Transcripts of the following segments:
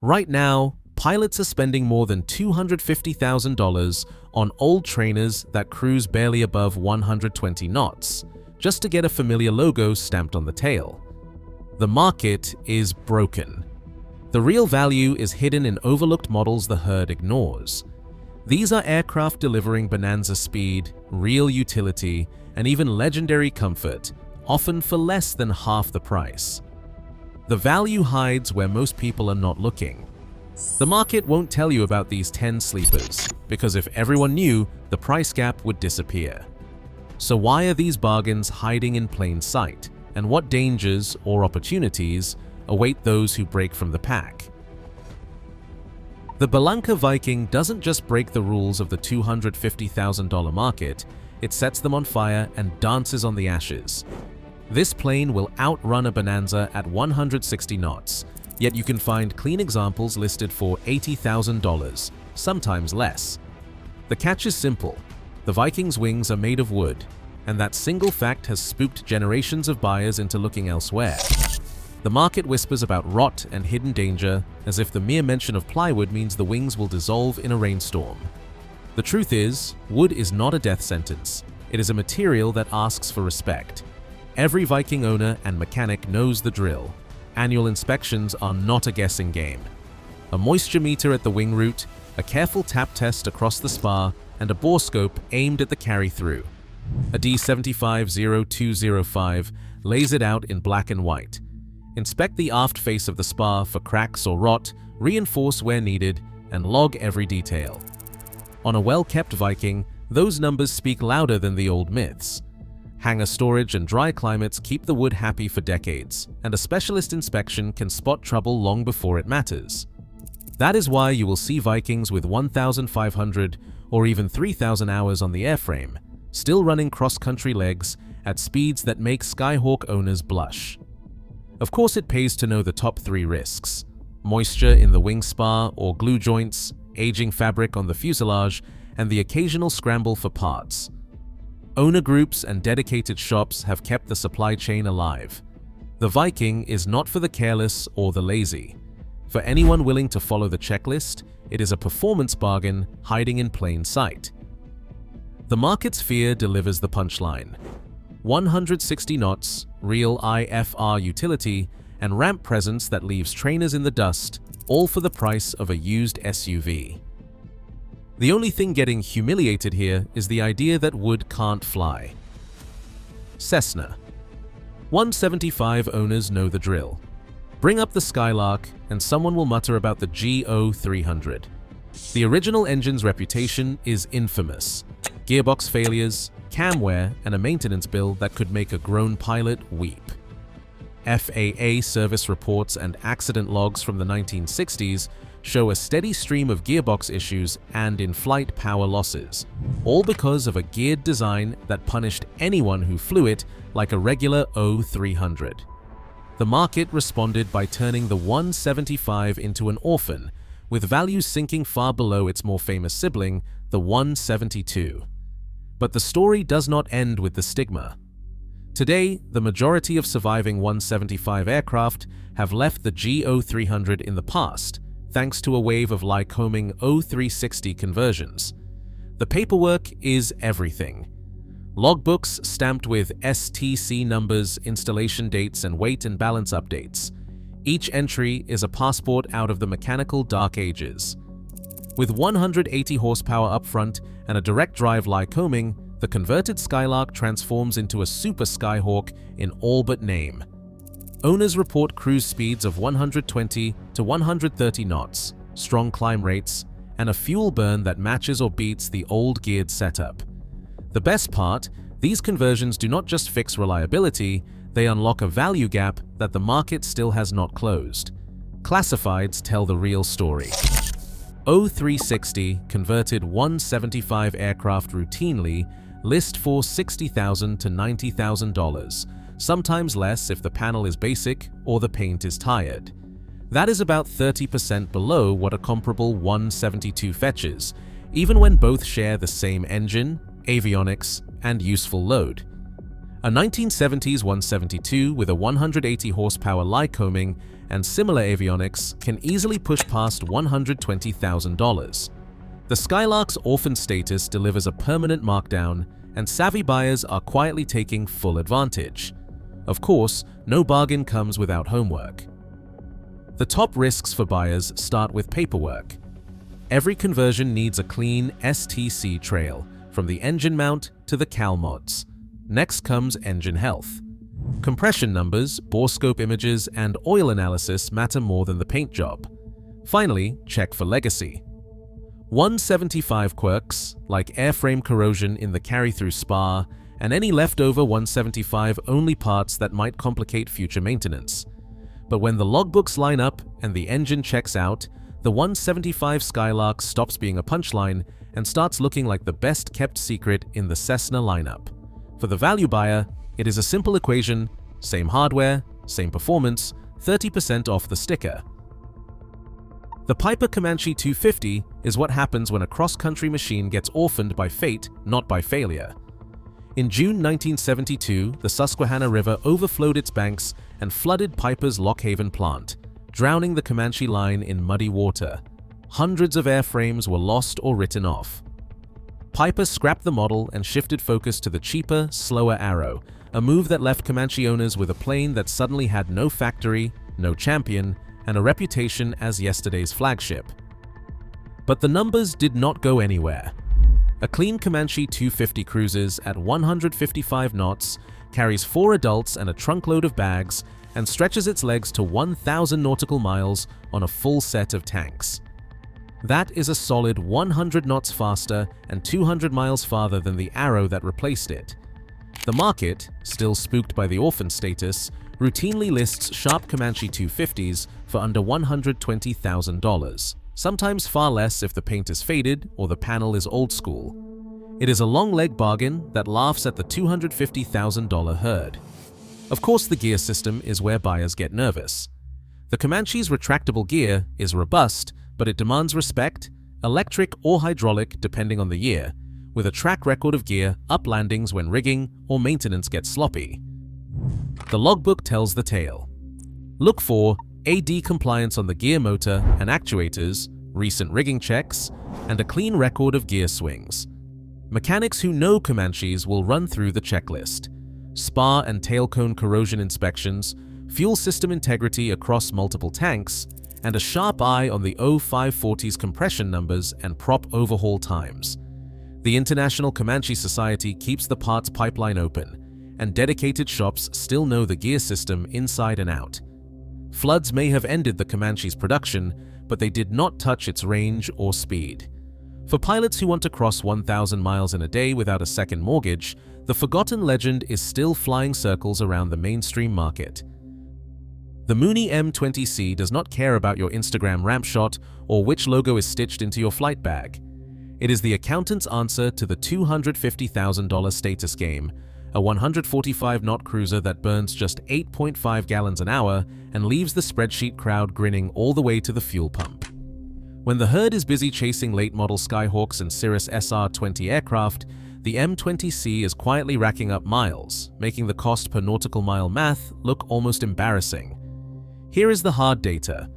Right now, pilots are spending more than $250,000 on old trainers that cruise barely above 120 knots, just to get a familiar logo stamped on the tail. The market is broken. The real value is hidden in overlooked models the herd ignores. These are aircraft delivering bonanza speed, real utility, and even legendary comfort, often for less than half the price. The value hides where most people are not looking. The market won't tell you about these 10 sleepers, because if everyone knew, the price gap would disappear. So why are these bargains hiding in plain sight, and what dangers or opportunities await those who break from the pack? The Bellanca Viking doesn't just break the rules of the $250,000 market, it sets them on fire and dances on the ashes. This plane will outrun a Bonanza at 160 knots, yet you can find clean examples listed for $80,000, sometimes less. The catch is simple. The Viking's wings are made of wood, and that single fact has spooked generations of buyers into looking elsewhere. The market whispers about rot and hidden danger, as if the mere mention of plywood means the wings will dissolve in a rainstorm. The truth is, wood is not a death sentence. It is a material that asks for respect. Every Viking owner and mechanic knows the drill. Annual inspections are not a guessing game. A moisture meter at the wing root, a careful tap test across the spar, and a bore scope aimed at the carry-through. A D75-0205 lays it out in black and white. Inspect the aft face of the spar for cracks or rot, reinforce where needed, and log every detail. On a well-kept Viking, those numbers speak louder than the old myths. Hangar storage and dry climates keep the wood happy for decades, and a specialist inspection can spot trouble long before it matters. That is why you will see Vikings with 1,500 or even 3,000 hours on the airframe, still running cross-country legs at speeds that make Skyhawk owners blush. Of course, it pays to know the top 3 risks: moisture in the wing spar or glue joints, aging fabric on the fuselage, and the occasional scramble for parts. Owner groups and dedicated shops have kept the supply chain alive. The Viking is not for the careless or the lazy. For anyone willing to follow the checklist, it is a performance bargain hiding in plain sight. The market's fear delivers the punchline. 160 knots, real IFR utility, and ramp presence that leaves trainers in the dust, all for the price of a used SUV. The only thing getting humiliated here is the idea that wood can't fly. Cessna. 175 owners know the drill. Bring up the Skylark, and someone will mutter about the GO300. The original engine's reputation is infamous. Gearbox failures, cam wear, and a maintenance bill that could make a grown pilot weep. FAA service reports and accident logs from the 1960s show a steady stream of gearbox issues and in-flight power losses, all because of a geared design that punished anyone who flew it like a regular O300. The market responded by turning the 175 into an orphan, with values sinking far below its more famous sibling, the 172. But the story does not end with the stigma. Today, the majority of surviving 175 aircraft have left the GO300 in the past, thanks to a wave of Lycoming O360 conversions. The paperwork is everything. Logbooks stamped with STC numbers, installation dates, and weight and balance updates. Each entry is a passport out of the mechanical dark ages. With 180 horsepower upfront and a direct drive Lycoming, the converted Skylark transforms into a super Skyhawk in all but name. Owners report cruise speeds of 120 to 130 knots, strong climb rates, and a fuel burn that matches or beats the old geared setup. The best part, these conversions do not just fix reliability, they unlock a value gap that the market still has not closed. Classifieds tell the real story. O360 converted 175 aircraft routinely list for $60,000 to $90,000, sometimes less if the panel is basic or the paint is tired. That is about 30% below what a comparable 172 fetches, even when both share the same engine, avionics, and useful load. A 1970s 172 with a 180 horsepower Lycoming and similar avionics can easily push past $120,000. The Skylark's orphan status delivers a permanent markdown, and savvy buyers are quietly taking full advantage. Of course, no bargain comes without homework. The top risks for buyers start with paperwork. Every conversion needs a clean STC trail, from the engine mount to the cal mods. Next comes engine health. Compression numbers, bore scope images, and oil analysis matter more than the paint job. Finally, check for legacy. 175 quirks, like airframe corrosion in the carry-through spar, and any leftover 175 only parts that might complicate future maintenance. But when the logbooks line up and the engine checks out, the 175 Skylark stops being a punchline and starts looking like the best-kept secret in the Cessna lineup. For the value buyer, it is a simple equation: same hardware, same performance, 30% off the sticker. The Piper Comanche 250 is what happens when a cross-country machine gets orphaned by fate, not by failure. In June 1972, the Susquehanna River overflowed its banks and flooded Piper's Lock Haven plant, drowning the Comanche line in muddy water. Hundreds of airframes were lost or written off. Piper scrapped the model and shifted focus to the cheaper, slower Arrow, a move that left Comanche owners with a plane that suddenly had no factory, no champion, and a reputation as yesterday's flagship. But the numbers did not go anywhere. A clean Comanche 250 cruises at 155 knots, carries 4 adults and a trunkload of bags, and stretches its legs to 1,000 nautical miles on a full set of tanks. That is a solid 100 knots faster and 200 miles farther than the Arrow that replaced it. The market, still spooked by the orphan status, routinely lists sharp Comanche 250s for under $120,000, sometimes far less if the paint is faded or the panel is old school. It is a long-leg bargain that laughs at the $250,000 herd. Of course, the gear system is where buyers get nervous. The Comanche's retractable gear is robust, but it demands respect, electric or hydraulic depending on the year, with a track record of gear up landings when rigging or maintenance gets sloppy. The logbook tells the tale. Look for AD compliance on the gear motor and actuators, recent rigging checks, and a clean record of gear swings. Mechanics who know Comanches will run through the checklist: spar and tail cone corrosion inspections, fuel system integrity across multiple tanks, and a sharp eye on the 0540's compression numbers and prop overhaul times. The International Comanche Society keeps the parts pipeline open, and dedicated shops still know the gear system inside and out. Floods may have ended the Comanche's production, but they did not touch its range or speed. For pilots who want to cross 1,000 miles in a day without a second mortgage, the forgotten legend is still flying circles around the mainstream market. The Mooney M20C does not care about your Instagram ramp shot or which logo is stitched into your flight bag. It is the accountant's answer to the $250,000 status game, a 145-knot cruiser that burns just 8.5 gallons an hour and leaves the spreadsheet crowd grinning all the way to the fuel pump. When the herd is busy chasing late-model Skyhawks and Cirrus SR-20 aircraft, the M20C is quietly racking up miles, making the cost per nautical mile math look almost embarrassing. Here is the hard data.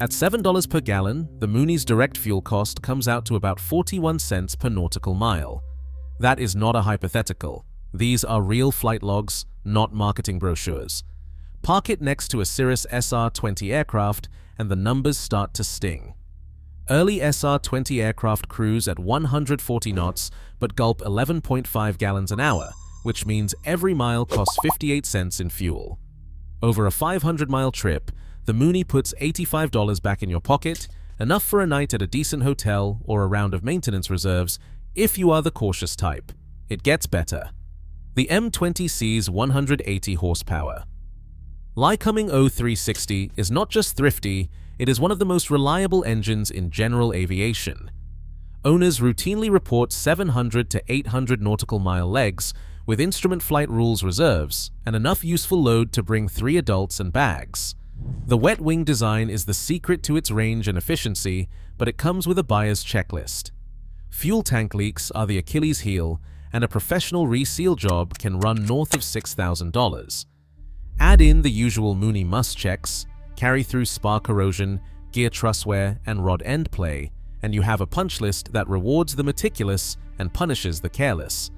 At $7 per gallon, the Mooney's direct fuel cost comes out to about 41 cents per nautical mile. That is not a hypothetical. These are real flight logs, not marketing brochures. Park it next to a Cirrus SR-20 aircraft and the numbers start to sting. Early SR-20 aircraft cruise at 140 knots but gulp 11.5 gallons an hour, which means every mile costs 58 cents in fuel. Over a 500-mile trip, the Mooney puts $85 back in your pocket, enough for a night at a decent hotel or a round of maintenance reserves if you are the cautious type. It gets better. The M20C's 180 horsepower. Lycoming 0360 is not just thrifty, it is one of the most reliable engines in general aviation. Owners routinely report 700 to 800 nautical mile legs with instrument flight rules reserves and enough useful load to bring 3 adults and bags. The wet wing design is the secret to its range and efficiency, but it comes with a buyer's checklist. Fuel tank leaks are the Achilles heel, and a professional reseal job can run north of $6,000. Add in the usual Mooney must checks: carry-through spar corrosion, gear truss wear, and rod end play, and you have a punch list that rewards the meticulous and punishes the careless.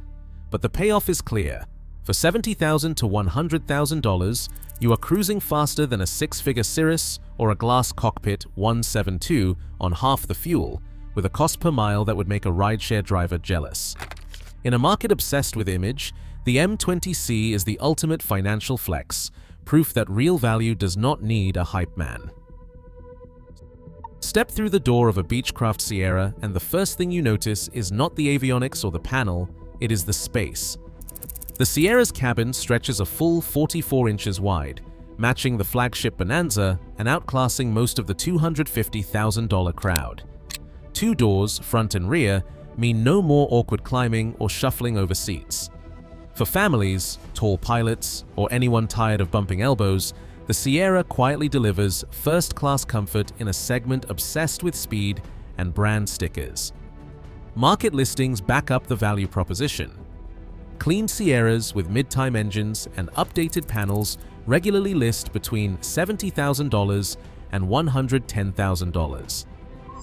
But the payoff is clear. For $70,000 to $100,000, you are cruising faster than a six-figure Cirrus or a glass cockpit 172 on half the fuel, with a cost per mile that would make a rideshare driver jealous. In a market obsessed with image, the M20C is the ultimate financial flex, proof that real value does not need a hype man. Step through the door of a Beechcraft Sierra and the first thing you notice is not the avionics or the panel, it is the space. The Sierra's cabin stretches a full 44 inches wide, matching the flagship Bonanza and outclassing most of the $250,000 crowd. Two doors, front and rear, mean no more awkward climbing or shuffling over seats. For families, tall pilots, or anyone tired of bumping elbows, the Sierra quietly delivers first-class comfort in a segment obsessed with speed and brand stickers. Market listings back up the value proposition. Clean Sierras with mid-time engines and updated panels regularly list between $70,000 and $110,000.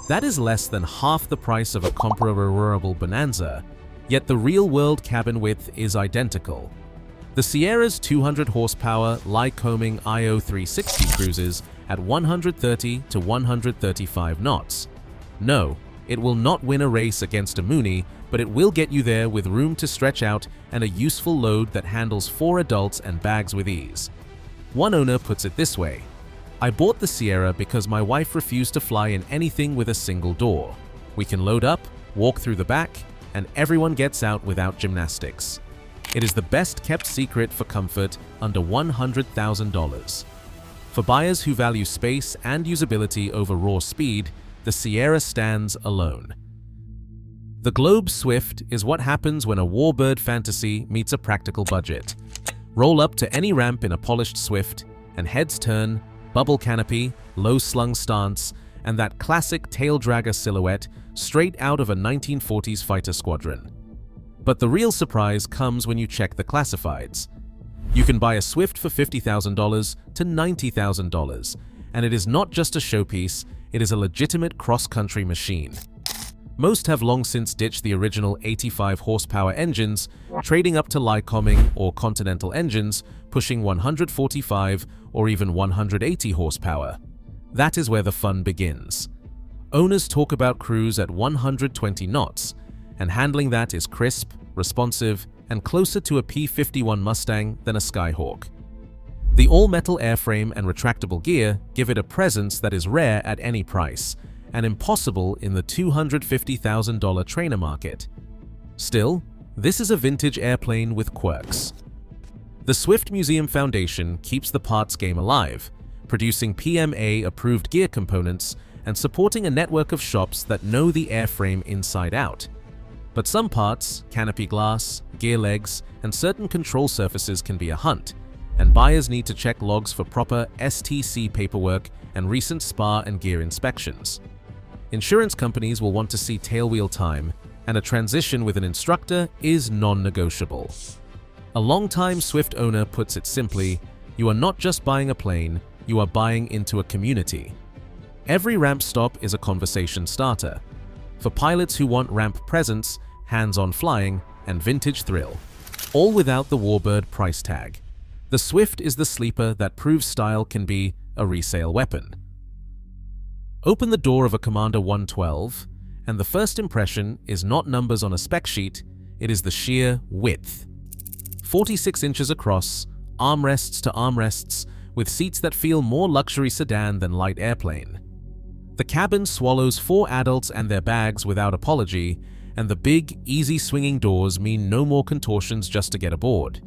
That is less than half the price of a comparable Bonanza, yet the real-world cabin width is identical. The Sierra's 200 horsepower Lycoming IO 360 cruises at 130 to 135 knots. No, it will not win a race against a Mooney, but it will get you there with room to stretch out and a useful load that handles 4 adults and bags with ease. One owner puts it this way: "I bought the Sierra because my wife refused to fly in anything with a single door. We can load up, walk through the back, and everyone gets out without gymnastics." It is the best-kept secret for comfort under $100,000. For buyers who value space and usability over raw speed, the Sierra stands alone. The Globe Swift is what happens when a warbird fantasy meets a practical budget. Roll up to any ramp in a polished Swift, and heads turn, bubble canopy, low-slung stance, and that classic tail-dragger silhouette straight out of a 1940s fighter squadron. But the real surprise comes when you check the classifieds. You can buy a Swift for $50,000 to $90,000, and it is not just a showpiece, it is a legitimate cross-country machine. Most have long since ditched the original 85 horsepower engines, trading up to Lycoming or Continental engines, pushing 145 or even 180 horsepower. That is where the fun begins. Owners talk about cruise at 120 knots, and handling that is crisp, responsive, and closer to a P-51 Mustang than a Skyhawk. The all-metal airframe and retractable gear give it a presence that is rare at any price, and impossible in the $250,000 trainer market. Still, this is a vintage airplane with quirks. The Swift Museum Foundation keeps the parts game alive, producing PMA-approved gear components and supporting a network of shops that know the airframe inside out. But some parts, canopy glass, gear legs, and certain control surfaces can be a hunt, and buyers need to check logs for proper STC paperwork and recent spar and gear inspections. Insurance companies will want to see tailwheel time, and a transition with an instructor is non-negotiable. A longtime Swift owner puts it simply: you are not just buying a plane, you are buying into a community. Every ramp stop is a conversation starter. For pilots who want ramp presence, hands-on flying, and vintage thrill. All without the warbird price tag. The Swift is the sleeper that proves style can be a resale weapon. Open the door of a Commander 112, and the first impression is not numbers on a spec sheet, it is the sheer width. 46 inches across, armrests to armrests, with seats that feel more luxury sedan than light airplane. The cabin swallows 4 adults and their bags without apology, and the big, easy swinging doors mean no more contortions just to get aboard.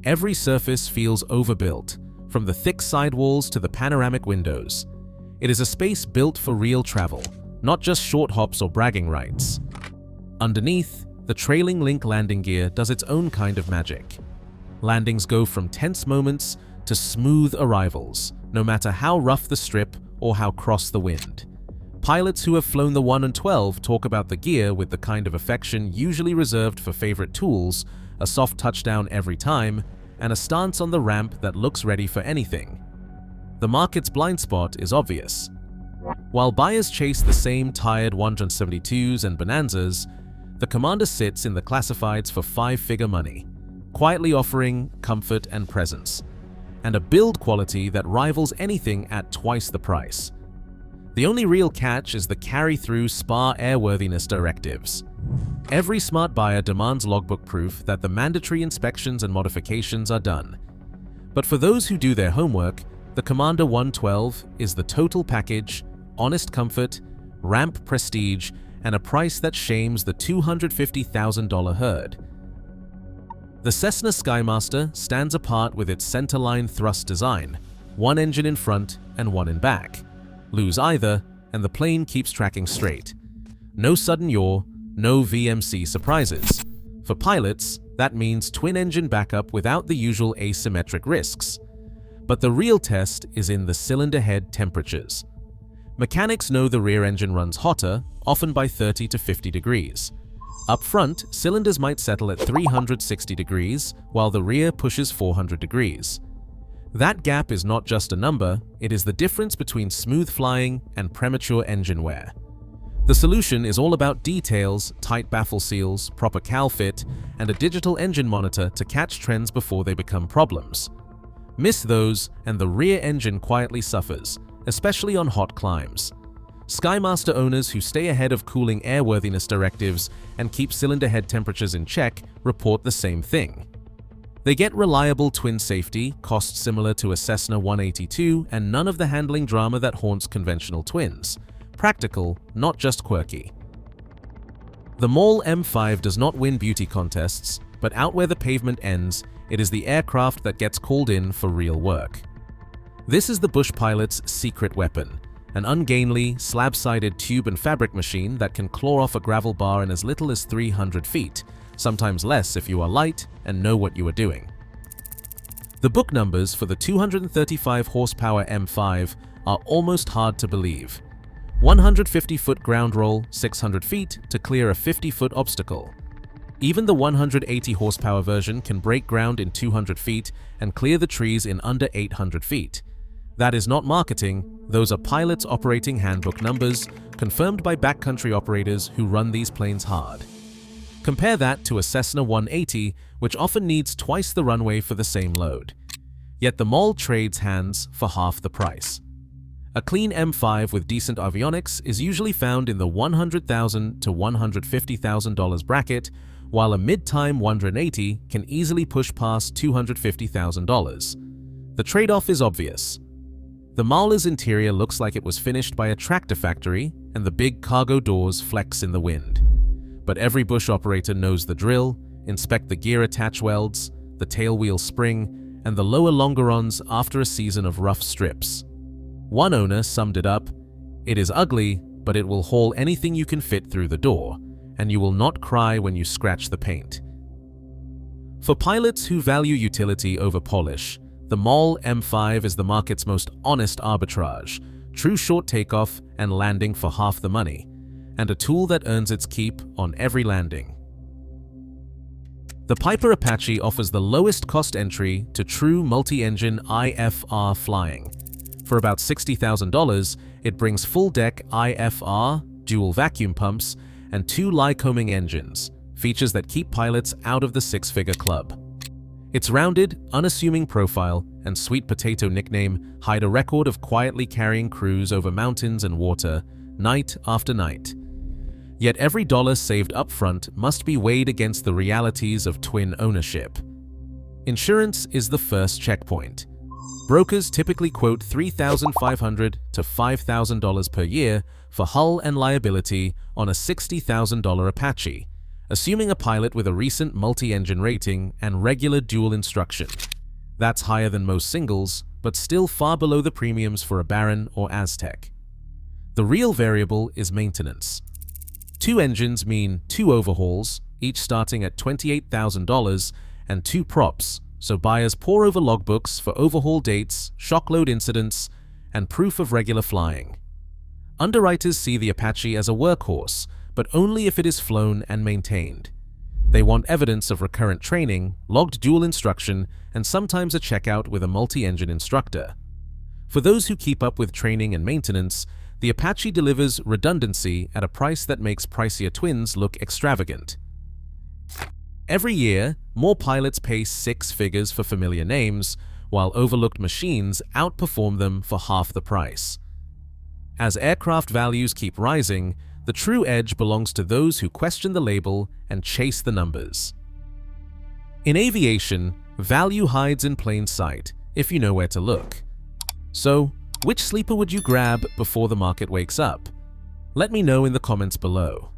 Every surface feels overbuilt, from the thick sidewalls to the panoramic windows. It is a space built for real travel, not just short hops or bragging rights. Underneath, the trailing link landing gear does its own kind of magic. Landings go from tense moments to smooth arrivals, no matter how rough the strip or how cross the wind. Pilots who have flown the 1 and 12 talk about the gear with the kind of affection usually reserved for favorite tools, a soft touchdown every time, and a stance on the ramp that looks ready for anything. the market's blind spot is obvious. While buyers chase the same tired 172s and Bonanzas, the Commander sits in the classifieds for five-figure money, quietly offering comfort and presence, and a build quality that rivals anything at twice the price. The only real catch is the carry-through SPA airworthiness directives. Every smart buyer demands logbook proof that the mandatory inspections and modifications are done. But for those who do their homework, the Commander 112 is the total package, honest comfort, ramp prestige, and a price that shames the $250,000 herd. The Cessna Skymaster stands apart with its centerline thrust design, one engine in front and one in back. Lose either, and the plane keeps tracking straight. No sudden yaw, no VMC surprises. For pilots, that means twin-engine backup without the usual asymmetric risks. But the real test is in the cylinder head temperatures. Mechanics know the rear engine runs hotter, often by 30 to 50 degrees. Up front, cylinders might settle at 360 degrees, while the rear pushes 400 degrees. That gap is not just a number, it is the difference between smooth flying and premature engine wear. The solution is all about details, tight baffle seals, proper cal fit, and a digital engine monitor to catch trends before they become problems. Miss those, and the rear engine quietly suffers, especially on hot climbs. Skymaster owners who stay ahead of cooling airworthiness directives and keep cylinder head temperatures in check report the same thing. They get reliable twin safety, cost similar to a Cessna 182, and none of the handling drama that haunts conventional twins. Practical, not just quirky. The Maule M5 does not win beauty contests, but out where the pavement ends, it is the aircraft that gets called in for real work. This is the bush pilot's secret weapon, an ungainly, slab-sided tube and fabric machine that can claw off a gravel bar in as little as 300 feet, sometimes less if you are light and know what you are doing. The book numbers for the 235 horsepower M5 are almost hard to believe. 150-foot ground roll, 600 feet to clear a 50-foot obstacle. Even the 180 horsepower version can break ground in 200 feet and clear the trees in under 800 feet. That is not marketing, those are pilots' operating handbook numbers, confirmed by backcountry operators who run these planes hard. Compare that to a Cessna 180, which often needs twice the runway for the same load. Yet the Maule trades hands for half the price. A clean M5 with decent avionics is usually found in the $100,000 to $150,000 bracket, while a mid-time 180 can easily push past $250,000. The trade-off is obvious. The Maule's interior looks like it was finished by a tractor factory, and the big cargo doors flex in the wind. But every bush operator knows the drill: inspect the gear attach welds, the tailwheel spring, and the lower longerons after a season of rough strips. One owner summed it up: "It is ugly, but it will haul anything you can fit through the door, and you will not cry when you scratch the paint." For pilots who value utility over polish, the Maule M5 is the market's most honest arbitrage, true short takeoff and landing for half the money, and a tool that earns its keep on every landing. The Piper Apache offers the lowest cost entry to true multi-engine IFR flying. For about $60,000, it brings full-deck IFR, dual vacuum pumps, and 2 Lycoming engines, features that keep pilots out of the six-figure club. Its rounded, unassuming profile and sweet potato nickname hide a record of quietly carrying crews over mountains and water, night after night. Yet every dollar saved upfront must be weighed against the realities of twin ownership. Insurance is the first checkpoint. Brokers typically quote $3,500 to $5,000 per year for hull and liability on a $60,000 Apache, assuming a pilot with a recent multi-engine rating and regular dual instruction. That's higher than most singles, but still far below the premiums for a Baron or Aztec. The real variable is maintenance. 2 engines mean 2 overhauls, each starting at $28,000, and 2 props, so buyers pore over logbooks for overhaul dates, shock load incidents, and proof of regular flying. Underwriters see the Apache as a workhorse, but only if it is flown and maintained. They want evidence of recurrent training, logged dual instruction, and sometimes a checkout with a multi-engine instructor. For those who keep up with training and maintenance, the Apache delivers redundancy at a price that makes pricier twins look extravagant. Every year, more pilots pay six figures for familiar names, while overlooked machines outperform them for half the price. As aircraft values keep rising, the true edge belongs to those who question the label and chase the numbers. In aviation, value hides in plain sight if you know where to look. So, which sleeper would you grab before the market wakes up? Let me know in the comments below.